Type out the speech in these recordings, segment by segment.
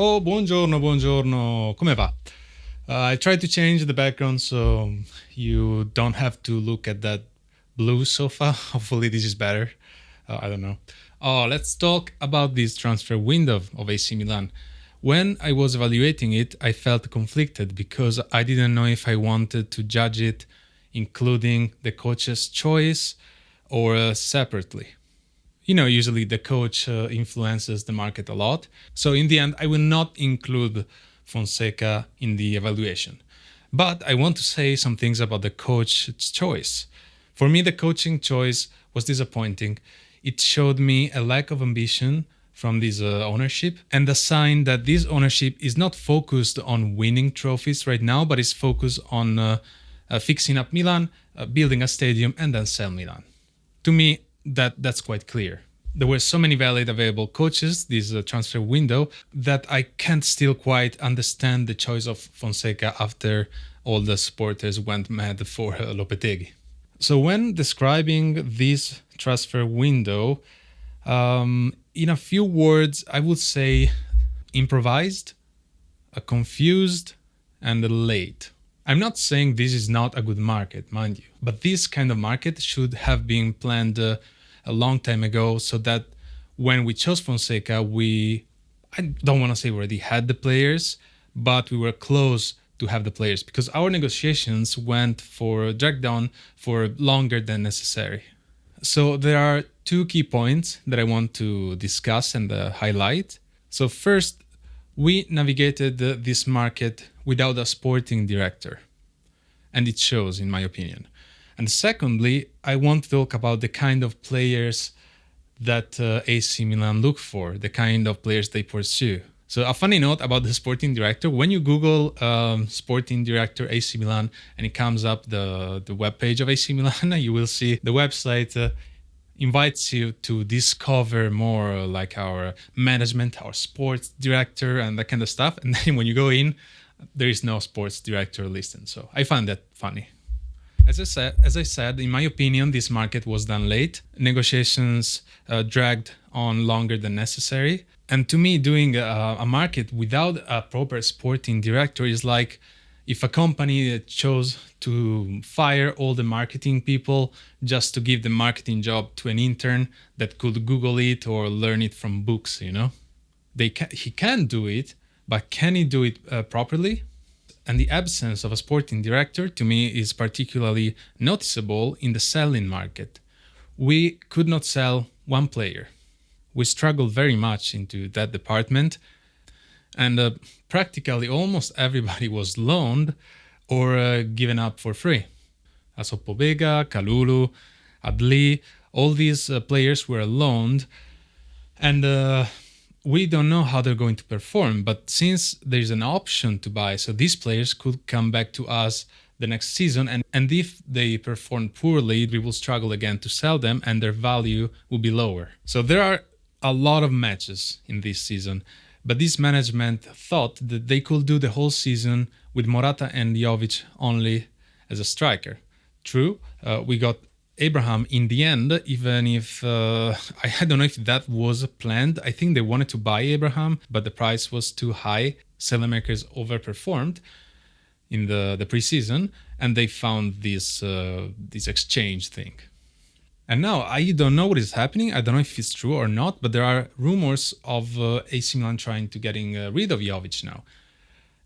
Oh, buongiorno, buongiorno. Come va? I tried to change the background so you don't have to look at that blue sofa. Hopefully, this is better. I don't know. Oh, let's talk about this transfer window of AC Milan. When I was evaluating it, I felt conflicted because I didn't know if I wanted to judge it, including the coach's choice or separately. Usually the coach influences the market a lot. So in the end, I will not include Fonseca in the evaluation. But I want to say some things about the coach's choice. For me, the coaching choice was disappointing. It showed me a lack of ambition from this ownership and a sign that this ownership is not focused on winning trophies right now, but is focused on fixing up Milan, building a stadium, and then sell Milan. To me, that's quite clear. There were so many valid available coaches this transfer window that I can't still quite understand the choice of Fonseca after all the supporters went mad for Lopetegui. So when describing this transfer window, in a few words, I would say improvised, confused, and late. I'm not saying this is not a good market, mind you, but this kind of market should have been planned a long time ago so that when we chose Fonseca, I don't want to say we already had the players, but we were close to have the players because our negotiations dragged on for longer than necessary. So there are two key points that I want to discuss and highlight. So first, we navigated this market without a sporting director, and it shows, in my opinion. And secondly, I want to talk about the kind of players that AC Milan look for, the kind of players they pursue. So a funny note about the sporting director, when you Google sporting director AC Milan and it comes up the webpage of AC Milan, you will see the website invites you to discover more like our management, our sports director, and that kind of stuff. And then when you go in, there is no sports director listed. So I find that funny. As I said, in my opinion, this market was done late. Negotiations dragged on longer than necessary. And to me, doing a market without a proper sporting director is like if a company chose to fire all the marketing people just to give the marketing job to an intern that could Google it or learn it from books, He can do it, but can he do it properly? And the absence of a sporting director, to me, is particularly noticeable in the selling market. We could not sell one player. We struggled very much into that department, and practically almost everybody was loaned or given up for free. Asopobega, Kalulu, Adli, all these players were loaned, and we don't know how they're going to perform, but since there's an option to buy, so these players could come back to us the next season, and if they perform poorly, we will struggle again to sell them and their value will be lower. So there are a lot of matches in this season, but this management thought that they could do the whole season with Morata and Jovic only as a striker. True, we got Abraham in the end, even if I don't know if that was planned. I think they wanted to buy Abraham, but the price was too high. Saelemaekers overperformed in the preseason, and they found this exchange thing. And now I don't know what is happening. I don't know if it's true or not, but there are rumors of AC Milan trying to getting rid of Jovic now.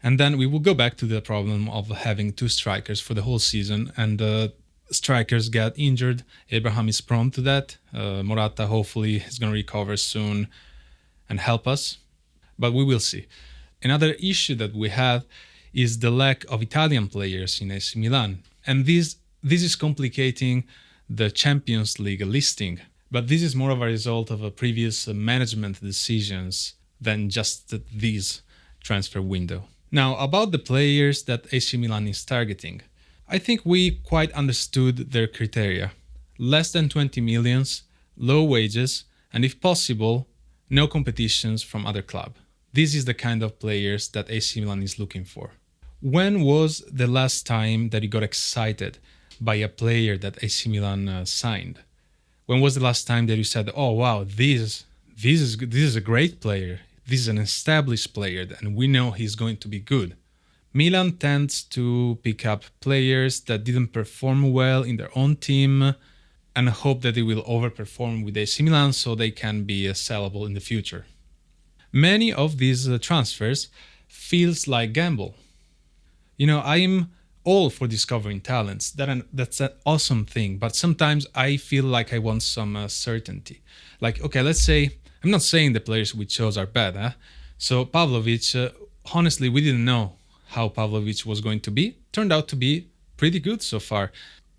And then we will go back to the problem of having two strikers for the whole season, and strikers get injured. Abraham is prone to that. Morata hopefully is going to recover soon and help us, but we will see. Another issue that we have is the lack of Italian players in AC Milan, and this is complicating the Champions League listing. But this is more of a result of a previous management decisions than just this transfer window. Now, about the players that AC Milan is targeting. I think we quite understood their criteria. Less than 20 millions, low wages, and if possible, no competitions from other club. This is the kind of players that AC Milan is looking for. When was the last time that you got excited by a player that AC Milan signed? When was the last time that you said, "Oh wow, this is a great player. this is an established player and we know he's going to be good. Milan tends to pick up players that didn't perform well in their own team and hope that they will overperform with AC Milan so they can be sellable in the future. Many of these transfers feels like gamble. I'm all for discovering talents. That's an awesome thing. But sometimes I feel like I want some certainty. Like, okay, let's say, I'm not saying the players we chose are bad. So Pavlovic, honestly, we didn't know how Pavlovic was going to be. Turned out to be pretty good so far.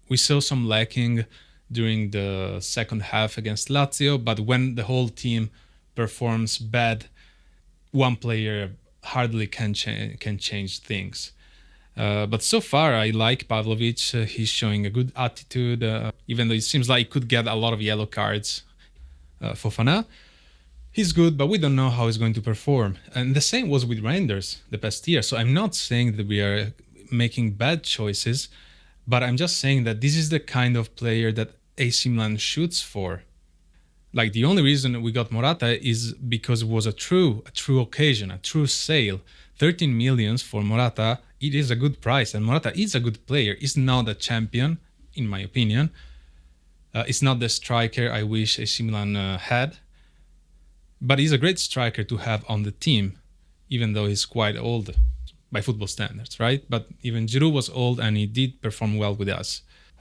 We saw some lacking during the second half against Lazio, but when the whole team performs bad, one player hardly can change things. But so far, I like Pavlovic. He's showing a good attitude, even though it seems like he could get a lot of yellow cards. Fofana, he's good, but we don't know how he's going to perform. And the same was with Reinders the past year. So I'm not saying that we are making bad choices, but I'm just saying that this is the kind of player that AC Milan shoots for. Like, the only reason we got Morata is because it was a true occasion, a true sale. 13 millions for Morata, it is a good price, and Morata is a good player. He's not a champion, in my opinion. It's not the striker I wish AC Milan had, but he's a great striker to have on the team, even though he's quite old by football standards, right? But even Giroud was old and he did perform well with us.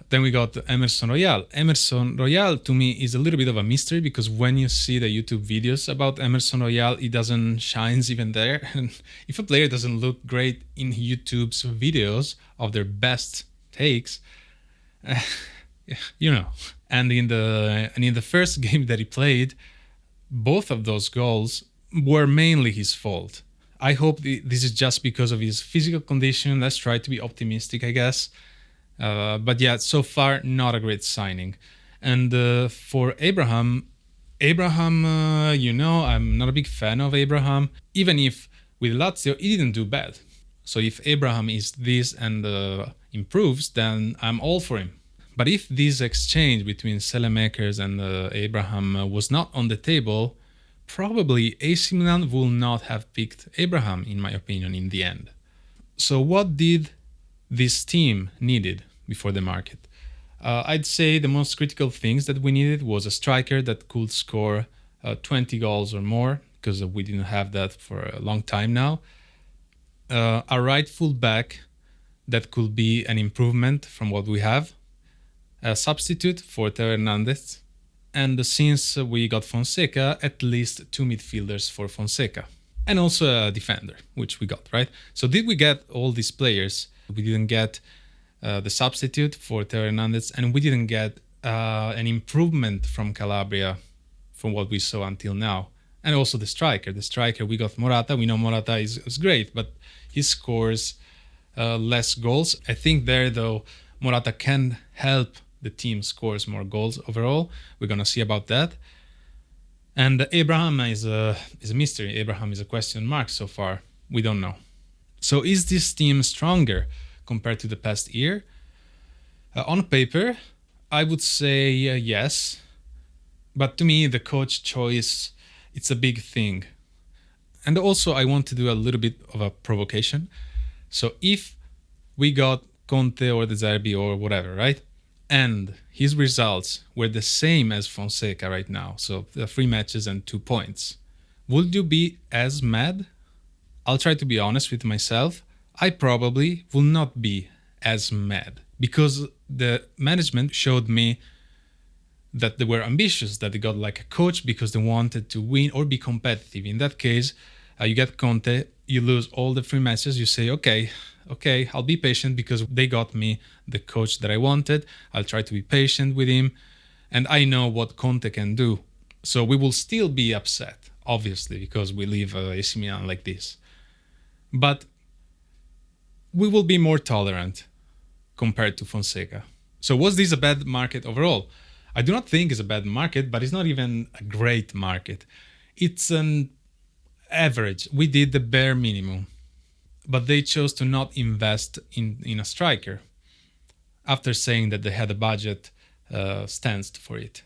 Then we got Emerson Royal. Emerson Royal, to me, is a little bit of a mystery because when you see the YouTube videos about Emerson Royal, he doesn't shine even there. And if a player doesn't look great in YouTube's videos of their best takes, you know. And in the first game that he played, both of those goals were mainly his fault. I hope this is just because of his physical condition. Let's try to be optimistic, I guess. But yeah, so far, not a great signing. And for Abraham, I'm not a big fan of Abraham. Even if with Lazio, he didn't do bad. So if Abraham is this and improves, then I'm all for him. But if this exchange between Selemakers and Abraham was not on the table, probably AC Milan will not have picked Abraham, in my opinion, in the end. So what did this team needed before the market? I'd say the most critical things that we needed was a striker that could score 20 goals or more, because we didn't have that for a long time now. A right full back that could be an improvement from what we have. A substitute for Theo Hernandez. And since we got Fonseca, at least 2 midfielders for Fonseca. And also a defender, which we got, right? So did we get all these players? We didn't get the substitute for Theo Hernandez, and we didn't get an improvement from Calabria from what we saw until now. And also the striker. The striker, we got Morata. We know Morata is great, but he scores less goals. I think there, though, Morata can help the team scores more goals overall. We're going to see about that. And Abraham is a mystery. Abraham is a question mark so far. We don't know. So is this team stronger compared to the past year? On paper, I would say yes. But to me, the coach choice, it's a big thing. And also, I want to do a little bit of a provocation. So if we got Conte or De Zerbi or whatever, right? And his results were the same as Fonseca right now, so 3 matches and 2 points, would you be as mad? I'll try to be honest with myself. I probably will not be as mad because the management showed me that they were ambitious, that they got like a coach because they wanted to win or be competitive. In that case, you get Conte, you lose all the 3 matches, you say, okay, I'll be patient because they got me the coach that I wanted. I'll try to be patient with him. And I know what Conte can do. So we will still be upset, obviously, because we leave AC Milan like this. But we will be more tolerant compared to Fonseca. So was this a bad market overall? I do not think it's a bad market, but it's not even a great market. It's an average. We did the bare minimum. But they chose to not invest in a striker after saying that they had a budget stance for it.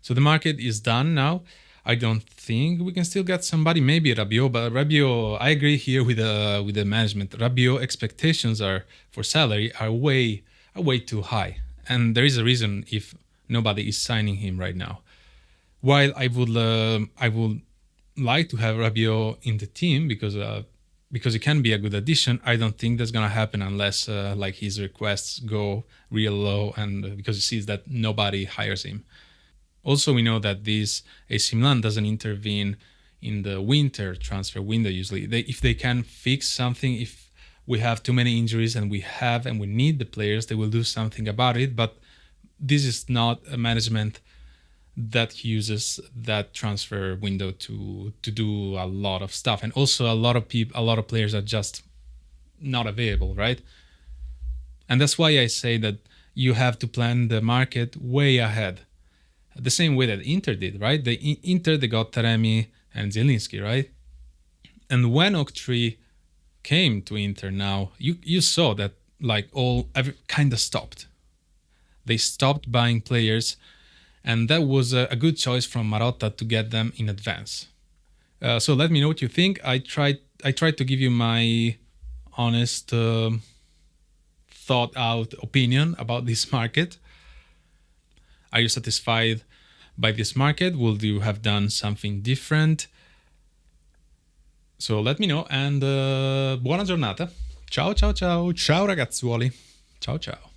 So the market is done now. I don't think we can still get somebody, maybe Rabiot, but Rabiot, I agree here with the management. Rabiot expectations are for salary are way too high, and there is a reason if nobody is signing him right now. While I would like to have Rabiot in the team because it can be a good addition. I don't think that's gonna happen unless like his requests go real low, and because he sees that nobody hires him. Also, we know that this AC Milan doesn't intervene in the winter transfer window usually. If they can fix something, if we have too many injuries and we need the players, they will do something about it. But this is not a management that uses that transfer window to do a lot of stuff. And also a lot of players are just not available, right? And that's why I say that you have to plan the market way ahead. The same way that Inter did, right? Inter, they got Taremi and Zielinski, right? And when Oak came to Inter now, you saw that like kind of stopped. They stopped buying players, and that was a good choice from Marotta to get them in advance. So let me know what you think. I tried to give you my honest, thought out opinion about this market. Are you satisfied by this market? Would you have done something different? So let me know, and buona giornata. Ciao ciao ciao. Ciao ragazzuoli. Ciao ciao.